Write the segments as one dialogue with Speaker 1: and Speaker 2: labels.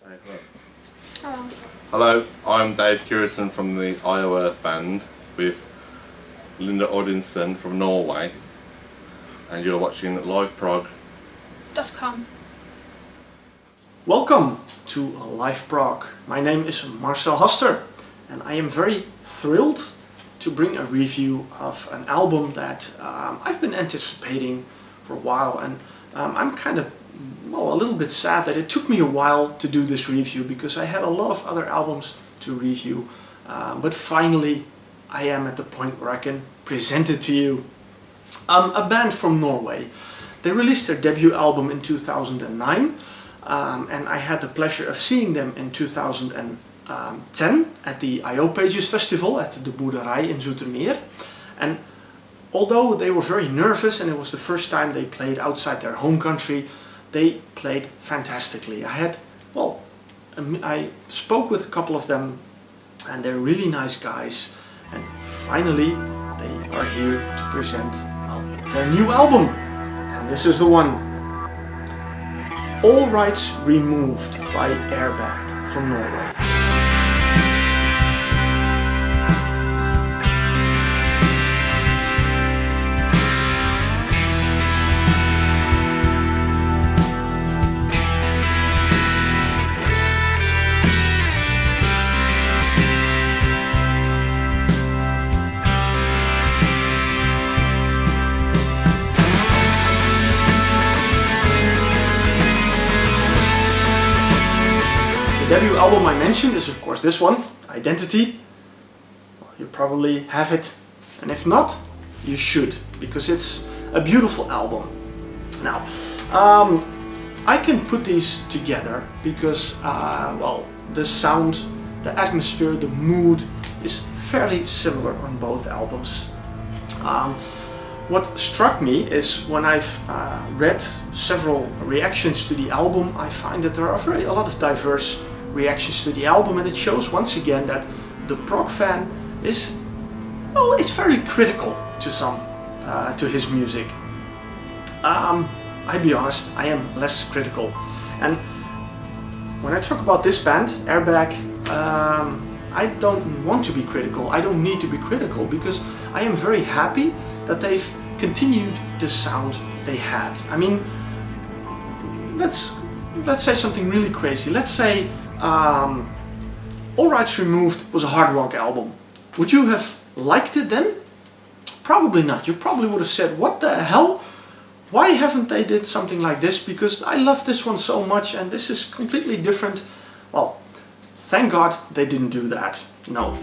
Speaker 1: Say hello.
Speaker 2: Hello.
Speaker 1: Hello, I'm Dave Curison from the IO Earth Band with Linda Odinson from Norway, and you're watching liveprog.com.
Speaker 3: Welcome to Live Prog. My name is Marcel Haster and I am very thrilled to bring a review of an album that I've been anticipating for a while, and I'm kind of a little bit sad that it took me a while to do this review because I had a lot of other albums to review, but finally I am at the point where I can present it to you. A band from Norway. They released their debut album in 2009. And I had the pleasure of seeing them in 2010 at the IO Pages Festival at the Boerderij in Zoetermeer. And although they were very nervous and it was the first time they played outside their home country, they played fantastically. I spoke with a couple of them and they're really nice guys. And finally they are here to present their new album. And this is the one. All Rights Removed by Airbag from Norway. The debut album I mentioned is of course this one, Identity. Well, you probably have it, and if not, you should, because it's a beautiful album. Now, I can put these together because, the sound, the atmosphere, the mood is fairly similar on both albums. What struck me is when I've read several reactions to the album, I find that there are a lot of diverse reactions to the album, and it shows once again that the prog fan is, it's very critical to to his music. I'll be honest, I am less critical. And when I talk about this band, Airbag, I don't want to be critical, I don't need to be critical, because I am very happy that they've continued the sound they had. I mean, let's say something really crazy. Let's say All Rights Removed was a hard rock album. Would you have liked it then? Probably not. You probably would have said, what the hell? Why haven't they did something like this? Because I love this one so much and this is completely different. Well, thank God they didn't do that. No.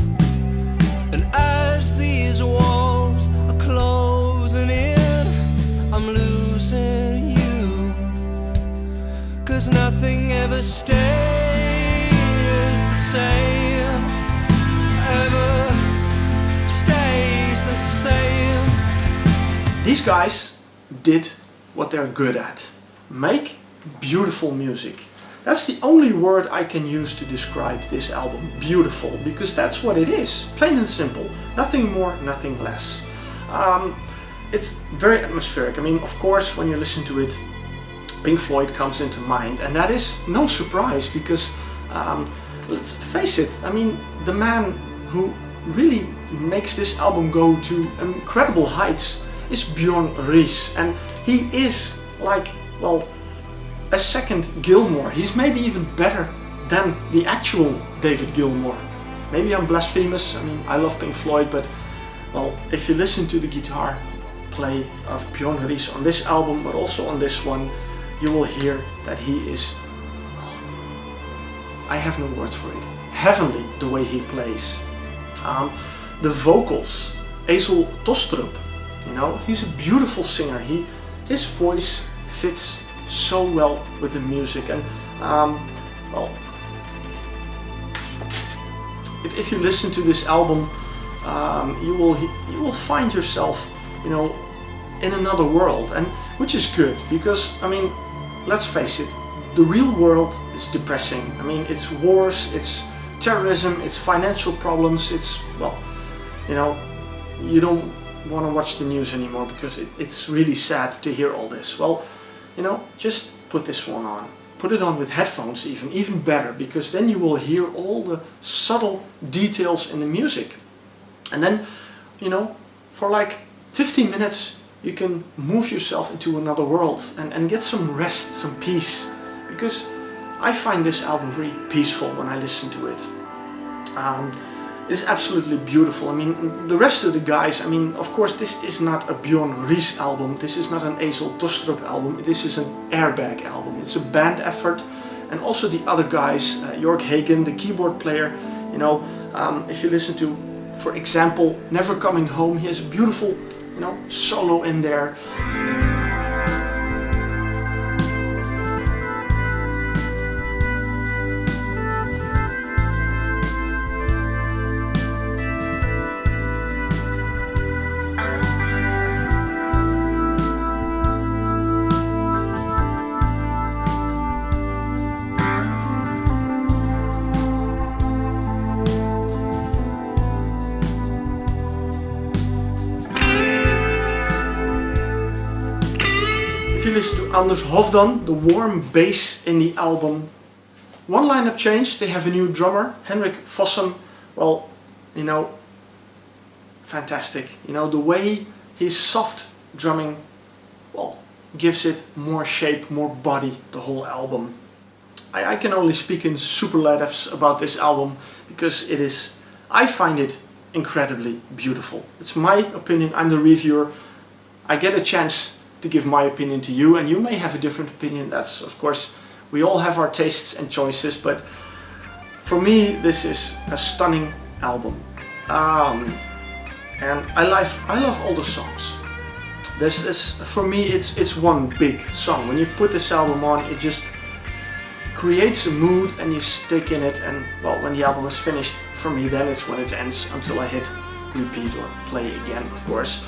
Speaker 4: And as these walls are closing in, I'm losing you. 'Cause nothing ever stays the same, ever stays the same.
Speaker 3: These guys did what they're good at. Make beautiful music. That's the only word I can use to describe this album. Beautiful, because that's what it is. Plain and simple. Nothing more, nothing less. It's very atmospheric. I mean, of course, when you listen to it, Pink Floyd comes into mind, and that is no surprise because, let's face it, I mean, the man who really makes this album go to incredible heights is Boerderij, and he is like, a second Gilmour. He's maybe even better than the actual David Gilmour. Maybe I'm blasphemous, I mean, I love Pink Floyd, but, if you listen to the guitar play of Boerderij on this album, but also on this one, you will hear that he is, I have no words for it, heavenly the way he plays. The vocals, Ezel Tostrup, he's a beautiful singer. His voice fits so well with the music, and if you listen to this album, you will find yourself, in another world, and which is good because, I mean, let's face it, the real world is depressing. I mean, it's wars, it's terrorism, it's financial problems, it's, you don't want to watch the news anymore because it's really sad to hear all this. Well, just put this one on. put it on with headphones even better, because then you will hear all the subtle details in the music. And then, you know, for like 15 minutes you can move yourself into another world and get some rest, some peace, because I find this album very peaceful when I listen to it. It's absolutely beautiful. I mean, the rest of the guys, I mean, of course this is not a Björn Ries album, this is not an Ezel Tostrup album, this is an Airbag album. It's a band effort, and also the other guys, Jörg Hagen, the keyboard player, you know, if you listen to, for example, Never Coming Home, he has a beautiful, you know, solo in there. If you listen to Anders Hofdan, the warm bass in the album. One lineup change, they have a new drummer, Henrik Vossen. Well, you know, fantastic. You know, the way his soft drumming, well, gives it more shape, more body, the whole album. I can only speak in superlatives about this album, because it is, I find it incredibly beautiful. It's my opinion, I'm the reviewer. I get a chance to give my opinion to you, and you may have a different opinion. That's, of course, we all have our tastes and choices, but for me this is a stunning album. And I love all the songs. This is, for me, it's one big song. When you put this album on, it just creates a mood and you stick in it, and well, when the album is finished, for me then it's when it ends, until I hit repeat or play again, of course.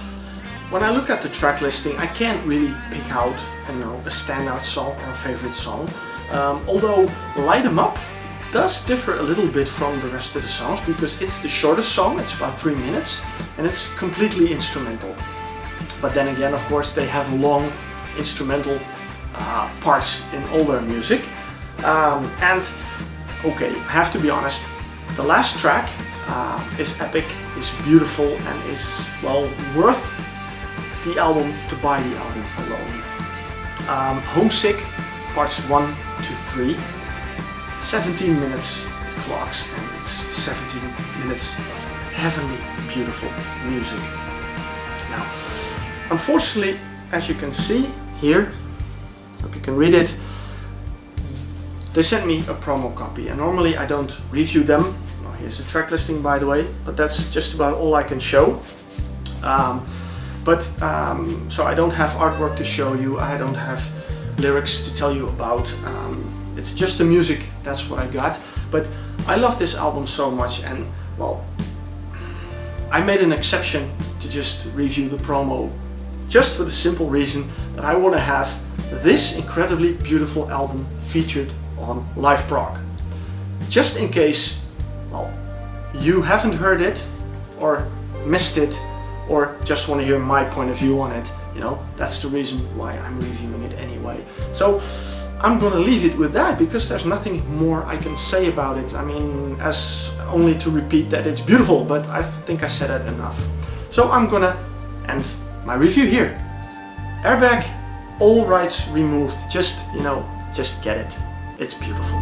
Speaker 3: When I look at the track listing, I can't really pick out, you know, a standout song or a favorite song. Although Light 'Em Up does differ a little bit from the rest of the songs, because it's the shortest song, it's about 3 minutes, and it's completely instrumental. But then again, of course, they have long instrumental parts in all their music. And okay, I have to be honest, the last track is epic, is beautiful, and is, well, worth the album to buy the album alone. Homesick, parts 1 to 3, 17 minutes it clocks, and it's 17 minutes of heavenly beautiful music. Now, unfortunately, as you can see here, hope you can read it, they sent me a promo copy, and normally I don't review them. Well, here's the track listing, by the way, but that's just about all I can show. So I don't have artwork to show you, I don't have lyrics to tell you about. It's just the music, that's what I got. But I love this album so much, and well, I made an exception to just review the promo, just for the simple reason that I want to have this incredibly beautiful album featured on Live Prog. Just in case, well, you haven't heard it or missed it, or just want to hear my point of view on it, you know, that's the reason why I'm reviewing it anyway. So I'm gonna leave it with that, because there's nothing more I can say about it. I mean, as only to repeat that it's beautiful, but I think I said that enough. So I'm gonna end my review here. Airbag, all rights removed, just, you know, just get it. It's beautiful.